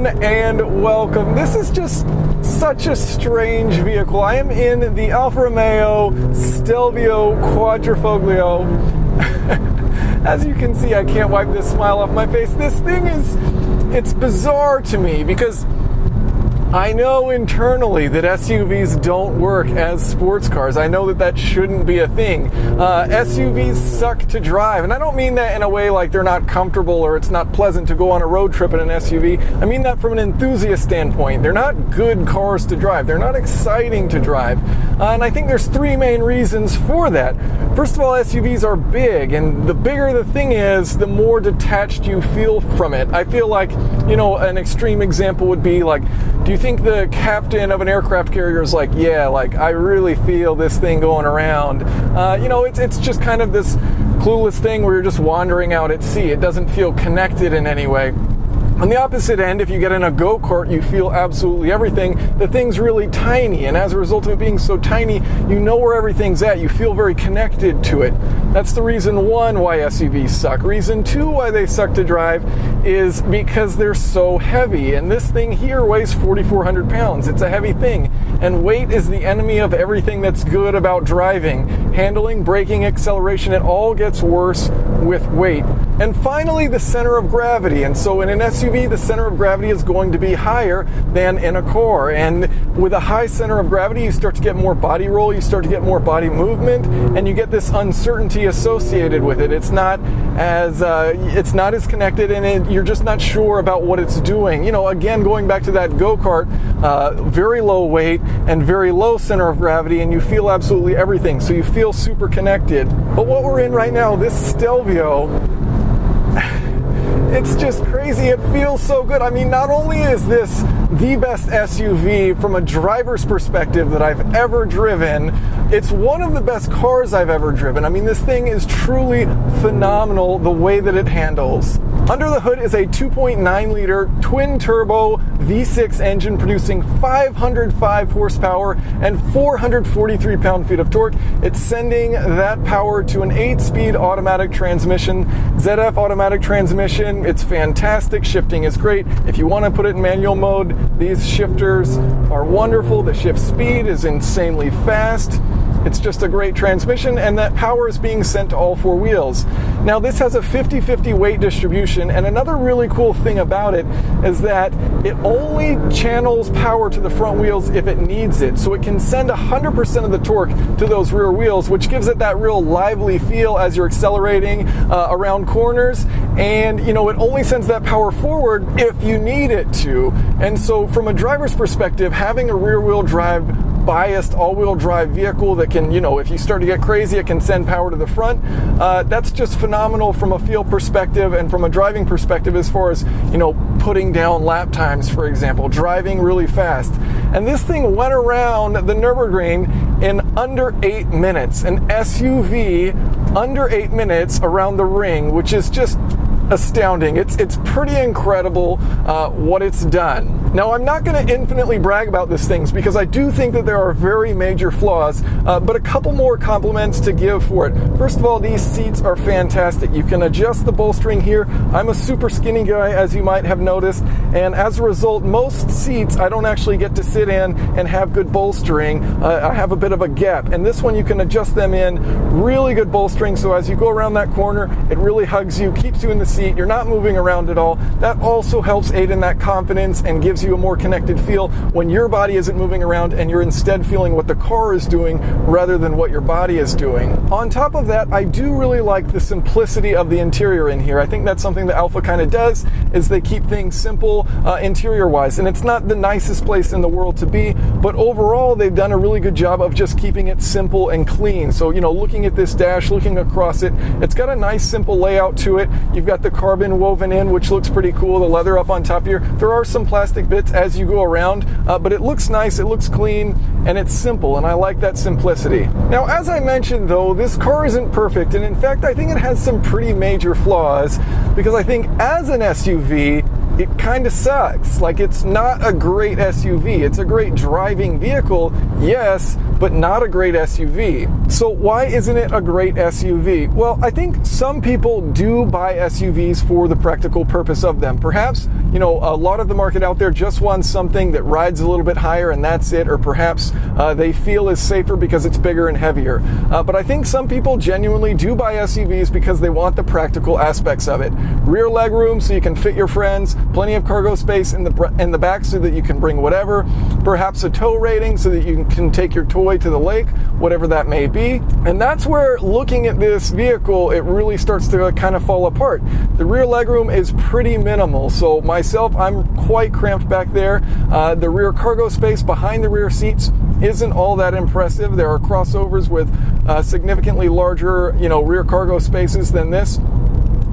and welcome. This is just such a strange vehicle. I am in the Alfa Romeo Stelvio Quadrifoglio. As you can see, I can't wipe this smile off my face. This thing it's bizarre to me because I know internally that SUVs don't work as sports cars. I know that shouldn't be a thing. SUVs suck to drive, and I don't mean that in a way like they're not comfortable or it's not pleasant to go on a road trip in an SUV. I mean that from an enthusiast standpoint. They're not good cars to drive. They're not exciting to drive. And I think there's three main reasons for that. First of all, SUVs are big, and the bigger the thing is, the more detached you feel from it. I feel like, an extreme example would be like, do you think the captain of an aircraft carrier is like, yeah, like I really feel this thing going around? It's just kind of this clueless thing where you're just wandering out at sea. It doesn't feel connected in any way. On the opposite end, if you get in a go-kart, you feel absolutely everything. The thing's really tiny, and as a result of it being so tiny, you know where everything's at. You feel very connected to it. That's the reason one why SUVs suck. Reason two why they suck to drive is because they're so heavy, and this thing here weighs 4,400 pounds. It's a heavy thing, and weight is the enemy of everything that's good about driving. Handling, braking, acceleration, it all gets worse with weight. And finally, the center of gravity. And so in an SUV, the center of gravity is going to be higher than in a car. And with a high center of gravity, you start to get more body roll, you start to get more body movement, and you get this uncertainty associated with it. It's not as connected, and you're just not sure about what it's doing. Again, going back to that go-kart, very low weight and very low center of gravity, and you feel absolutely everything. So you feel super connected. But what we're in right now, this Stelvio, it's just crazy. It feels so good. I mean, not only is this the best SUV from a driver's perspective that I've ever driven, it's one of the best cars I've ever driven. I mean, this thing is truly phenomenal the way that it handles. Under the hood is a 2.9-liter twin-turbo V6 engine producing 505 horsepower and 443 pound-feet of torque. It's sending that power to an 8-speed automatic transmission, ZF automatic transmission. It's fantastic. Shifting is great. If you want to put it in manual mode, these shifters are wonderful. The shift speed is insanely fast. It's just a great transmission, and that power is being sent to all four wheels. Now, this has a 50-50 weight distribution, and another really cool thing about it is that it only channels power to the front wheels if it needs it. So it can send 100% of the torque to those rear wheels, which gives it that real lively feel as you're accelerating around corners. And, it only sends that power forward if you need it to. And so from a driver's perspective, having a rear-wheel drive biased all-wheel drive vehicle that can, if you start to get crazy, it can send power to the front. That's just phenomenal from a feel perspective and from a driving perspective as far as, putting down lap times, for example, driving really fast. And this thing went around the Nürburgring in under 8 minutes. An SUV under 8 minutes around the ring, which is just astounding. It's pretty incredible what it's done. Now, I'm not going to infinitely brag about these things because I do think that there are very major flaws, but a couple more compliments to give for it. First of all, these seats are fantastic. You can adjust the bolstering here. I'm a super skinny guy, as you might have noticed, and as a result, most seats I don't actually get to sit in and have good bolstering. I have a bit of a gap, and this one you can adjust them in. Really good bolstering, so as you go around that corner, it really hugs you, keeps you in the seat. You're not moving around at all. That also helps aid in that confidence and gives you a more connected feel when your body isn't moving around and you're instead feeling what the car is doing rather than what your body is doing. On top of that, I do really like the simplicity of the interior in here. I think that's something that Alfa kind of does, is they keep things simple interior-wise. And it's not the nicest place in the world to be, but overall they've done a really good job of just keeping it simple and clean. So, looking at this dash, looking across it, it's got a nice simple layout to it. You've got the carbon woven in, which looks pretty cool, the leather up on top here. There are some plastic bits as you go around, but it looks nice, it looks clean, and it's simple, and I like that simplicity. Now, as I mentioned though, this car isn't perfect, and in fact I think it has some pretty major flaws, because I think as an SUV, it kind of sucks. Like, it's not a great SUV. It's a great driving vehicle, yes, but not a great SUV. So why isn't it a great SUV? Well, I think some people do buy SUVs for the practical purpose of them. Perhaps, a lot of the market out there just wants something that rides a little bit higher and that's it, or perhaps they feel is safer because it's bigger and heavier. But I think some people genuinely do buy SUVs because they want the practical aspects of it. Rear legroom so you can fit your friends, plenty of cargo space in the back so that you can bring whatever, perhaps a tow rating so that you can take your toy to the lake, whatever that may be. And that's where, looking at this vehicle, it really starts to kind of fall apart. The rear legroom is pretty minimal. So myself, I'm quite cramped back there. The rear cargo space behind the rear seats isn't all that impressive. There are crossovers with significantly larger, rear cargo spaces than this.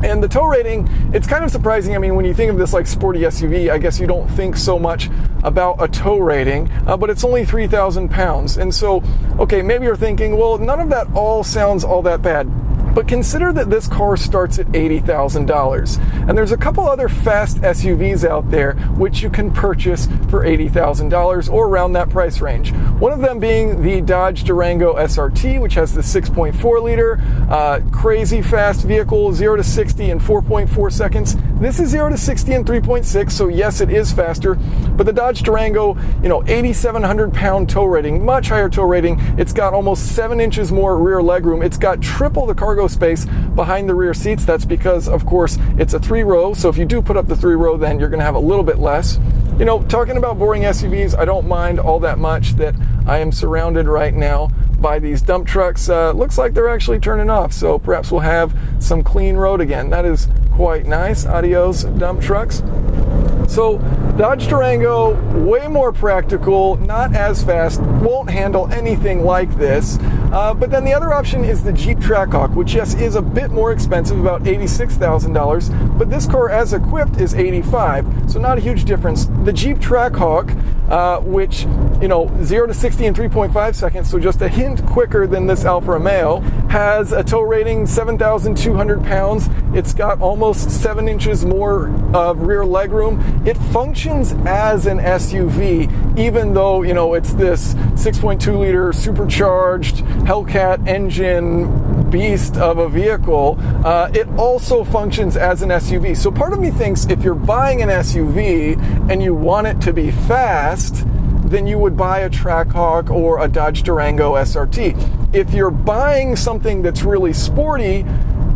And the tow rating, it's kind of surprising. I mean, when you think of this like sporty SUV, I guess you don't think so much about a tow rating, but it's only 3,000 pounds. And so, okay, maybe you're thinking, well, none of that all sounds all that bad. But consider that this car starts at $80,000. And there's a couple other fast SUVs out there which you can purchase for $80,000 or around that price range. One of them being the Dodge Durango SRT, which has the 6.4 liter, crazy fast vehicle, 0 to 60 in 4.4 seconds. This is 0 to 60 in 3.6, so yes, it is faster. But the Dodge Durango, 8,700 pound tow rating, much higher tow rating. It's got almost 7 inches more rear legroom. It's got triple the cargo space behind the rear seats. That's because, of course, it's a 3-row. So if you do put up the 3-row, then you're going to have a little bit less. Talking about boring SUVs, I don't mind all that much that I am surrounded right now by these dump trucks. Looks like they're actually turning off, so perhaps we'll have some clean road again. That is quite nice. Adios, dump trucks. So Dodge Durango, way more practical, not as fast, won't handle anything like this. But then the other option is the Jeep Trackhawk, which yes, is a bit more expensive, about $86,000, but this car as equipped is $85,000, so not a huge difference. The Jeep Trackhawk, which, 0 to 60 in 3.5 seconds, so just a hint quicker than this Alfa Romeo, has a tow rating 7,200 pounds. It's got almost 7 inches more of rear legroom. It functions as an SUV, even though, it's this 6.2 liter supercharged Hellcat engine beast of a vehicle. It also functions as an SUV. So part of me thinks if you're buying an SUV and you want it to be fast, then you would buy a Trackhawk or a Dodge Durango SRT. If you're buying something that's really sporty,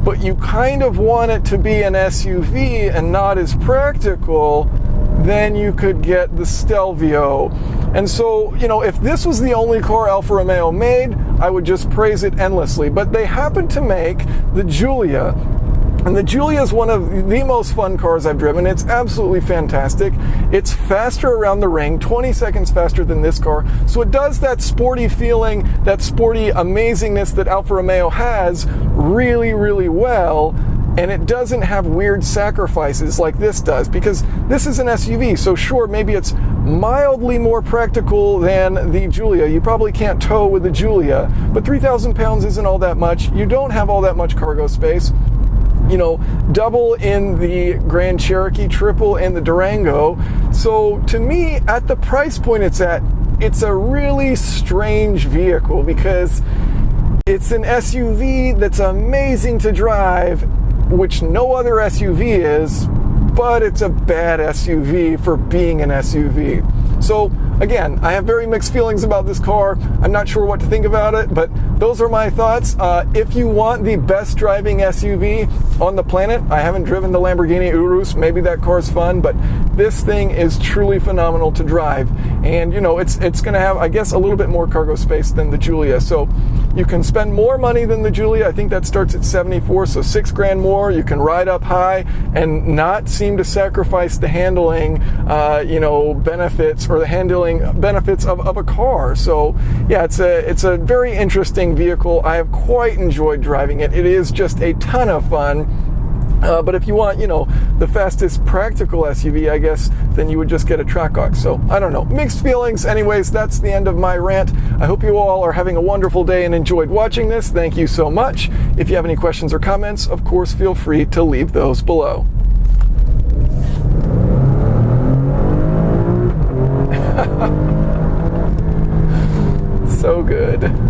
but you kind of want it to be an SUV and not as practical, then you could get the Stelvio. And so, if this was the only car Alfa Romeo made, I would just praise it endlessly. But they happen to make the Giulia. And the Giulia is one of the most fun cars I've driven. It's absolutely fantastic. It's faster around the ring, 20 seconds faster than this car. So it does that sporty feeling, that sporty amazingness that Alfa Romeo has really, really well. And it doesn't have weird sacrifices like this does, because this is an SUV. So sure, maybe it's mildly more practical than the Giulia. You probably can't tow with the Giulia, but 3,000 pounds isn't all that much. You don't have all that much cargo space. Double in the Grand Cherokee, triple in the Durango. So to me, at the price point it's at, it's a really strange vehicle because it's an SUV that's amazing to drive, which no other SUV is, but it's a bad SUV for being an SUV. So again, I have very mixed feelings about this car. I'm not sure what to think about it, but those are my thoughts. If you want the best driving SUV on the planet, I haven't driven the Lamborghini Urus. Maybe that car's fun, but this thing is truly phenomenal to drive. And it's going to have, I guess, a little bit more cargo space than the Giulia. So you can spend more money than the Giulia. I think that starts at $74,000, so $6,000 more. You can ride up high and not seem to sacrifice the handling, benefits or the handling benefits of a car. So yeah, it's a very interesting vehicle. I have quite enjoyed driving it. It is just a ton of fun. But if you want, the fastest practical SUV, I guess, then you would just get a Trackhawk. So, I don't know. Mixed feelings. Anyways, that's the end of my rant. I hope you all are having a wonderful day and enjoyed watching this. Thank you so much. If you have any questions or comments, of course, feel free to leave those below. So good.